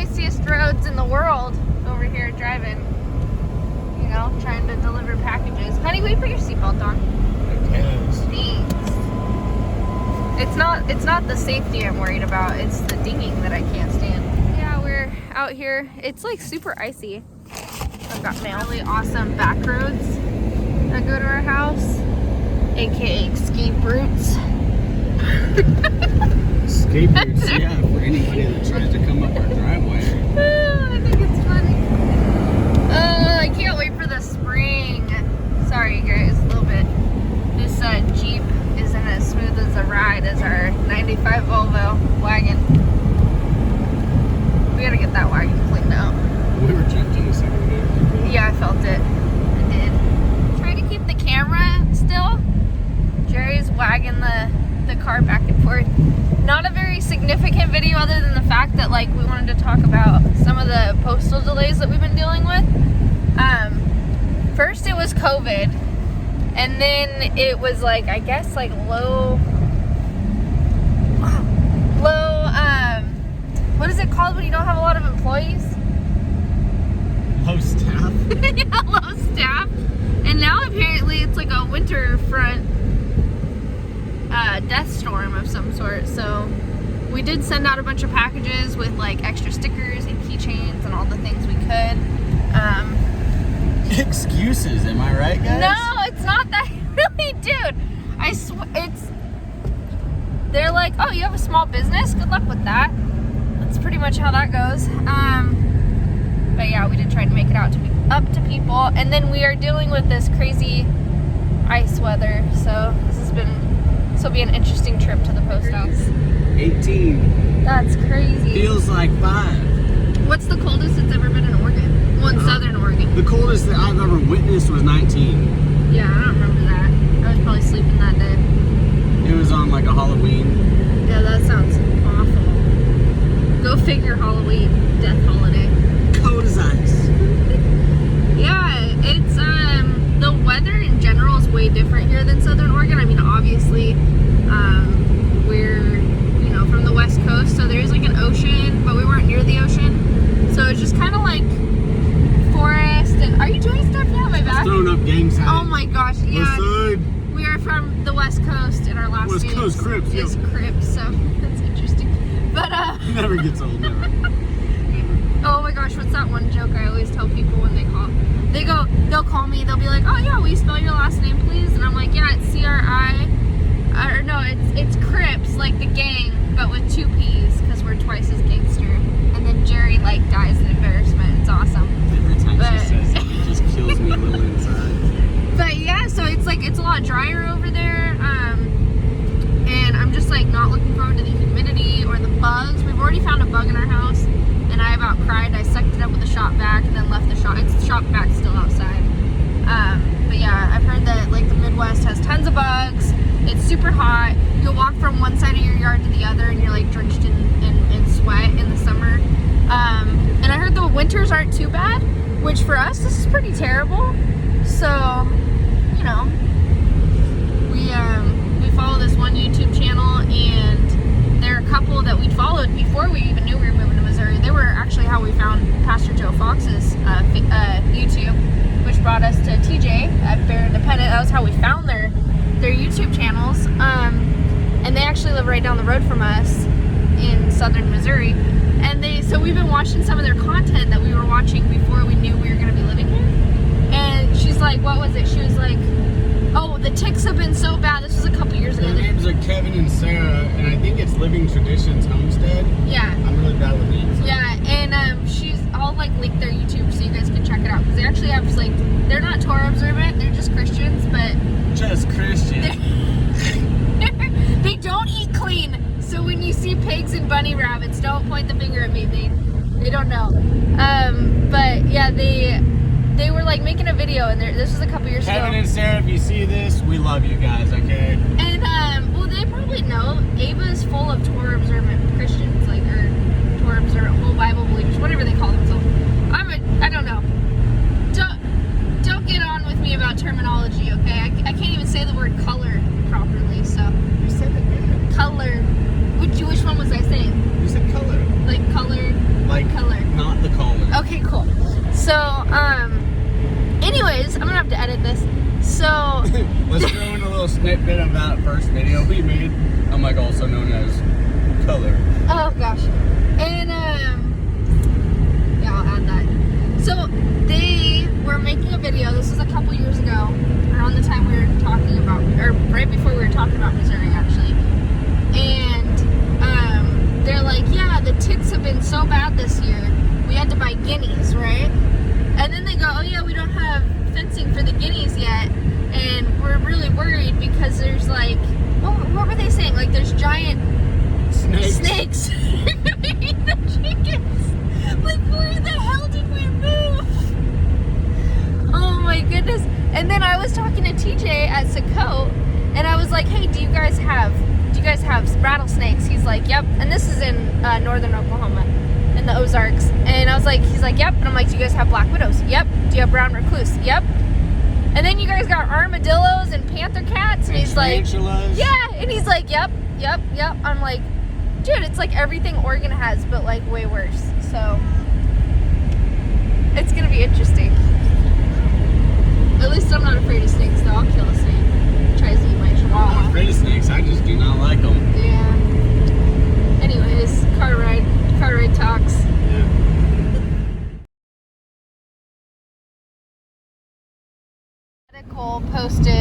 iciest roads in the world over here driving. You know, trying to deliver packages. Honey, will you put your seatbelt on? Yes. Thanks. It's not the safety I'm worried about. It's the dinging that I can't stand. Yeah, we're out here. It's like super icy. I've got really awesome back roads that go to our house, aka escape routes. Escape routes, yeah, for anybody that tries to come up our driveway. I think it's funny. I can't wait for the spring. Sorry guys, a little bit. This Jeep isn't as smooth as a ride as our 95 Volvo wagon. We gotta get that wagon cleaned out. We were drifting a second ago. Yeah, I felt it. I did. Try to keep the camera still. Jerry's wagging the car back and forth. Not a very significant video other than the fact that like we wanted to talk about some of the postal delays that we've been dealing with. First it was COVID, and then it was like, I guess like low, what is it called when you don't have a lot of employees? Low staff? Yeah, low staff. And now apparently it's like a winter front death storm of some sort. So we did send out a bunch of packages with like extra stickers and keychains and all the things we could. Excuses, am I right, guys? No, it's not that. Really, dude. They're like, oh, you have a small business? Good luck with that. That's pretty much how that goes. But yeah, we did try to make it out up to people. And then we are dealing with this crazy ice weather. So this will be an interesting trip to the post house. 18. That's crazy. Feels like 5. What's the coldest it's ever been in Oregon? Well, in southern Oregon. The coldest that I've ever witnessed was 19. Yeah, I don't remember that. I was probably sleeping that day. It was on like a Halloween. Yeah, that sounds awful. Go figure, Halloween, death holiday. Cold as ice. Yeah, it's the weather in general is way different here than southern Oregon. I mean, obviously, we're from the west coast, so there's like an ocean, but we weren't near the ocean, so it's just kind of like forest. And are you doing stuff now? My back. Throwing up gang signs. Oh my gosh, yeah. West We are from the west coast, and our last West name Coast Crips, is Crips, so that's interesting. But never gets old, never. Oh my gosh, what's that one joke I always tell people when they call? They'll call me, they'll be like, oh yeah, will you spell your last name please? And I'm like, yeah, it's C-R-I, or no, it's Crips, like the gang, but with 2 P's, because we're twice as gangster. And then Jerry like dies in embarrassment. It's awesome. Every time she says it, it just kills me a little inside. But yeah, so it's like, it's a lot drier over there, and I'm just like not looking forward to the humidity or the bugs. We've already found a bug in our house, and I about cried. I sucked it up with a shop vac and then left the shop vac still outside. But yeah, I've heard that like the Midwest has tons of bugs. It's super hot. You'll walk from one side of your yard to the other and you're like drenched in sweat in the summer. And I heard the winters aren't too bad, which for us, this is pretty terrible. So, you know, we follow this one YouTube channel, and they're a couple that we followed before we even knew we were moving to Missouri. They were actually how we found Pastor Joe Fox's YouTube, which brought us to TJ at Bear Independent. That was how we found their YouTube channels. And they actually live right down the road from us in southern Missouri. And so we've been watching some of their content that we were watching before we knew we were going to be living here. And she's like, what was it? She was like, oh, the ticks have been so bad. This was a couple years ago. Their names are Kevin and Sarah, and I think it's Living Traditions Homestead. Yeah. I'm really bad with names. Yeah, and I'll like link their YouTube so you guys can check it out, because they actually have like, they're not Torah observant, they're just Christians, but just Christians. They don't eat clean. So when you see pigs and bunny rabbits, don't point the finger at me. They don't know. But yeah, they were like making a video, and this was a couple years ago. Kevin and Sarah, if you see this, we love you guys, okay? And well, they probably know Ava is full of Torah observant Christians, like, or Torah observant, whole Bible believers, whatever they call themselves. I don't know. Don't get on with me about terminology, okay? I can't even say the word color properly, so. You said it good. Color. Which one was I saying? You said color. Like color. Like color. edit this. So let's throw in a little snippet of that first video we made. I'm like also known as Color. Oh gosh. And yeah, I'll add that. So they were making a video. This was a couple years ago, around the time we were talking about, or right before we were talking about Missouri actually. And they're like, yeah, the ticks have been so bad this year. We had to buy guineas, right? And then they go, oh yeah, we don't have fencing for the guineas yet, and we're really worried because there's like, what were they saying? Like there's giant snakes eating the chickens. Like where the hell did we move? Oh my goodness. And then I was talking to TJ at Sakot, and I was like, hey, do you guys have rattlesnakes? He's like, yep. And this is in northern Oklahoma, in the Ozarks. And I was like, he's like, yep. And I'm like, do you guys have black widows? Yep. Do you have brown recluse? Yep. And then you guys got armadillos and panther cats? And he's like, yeah. And he's like, yep. I'm like, dude, it's like everything Oregon has, but like way worse. So it's gonna be interesting. At least I'm not afraid of snakes, though. I'll kill a snake. Tries to eat my I'm chihuahua. not afraid of snakes. I just do not like them. Yeah. Anyways, car ride talks. Yeah. Medical posted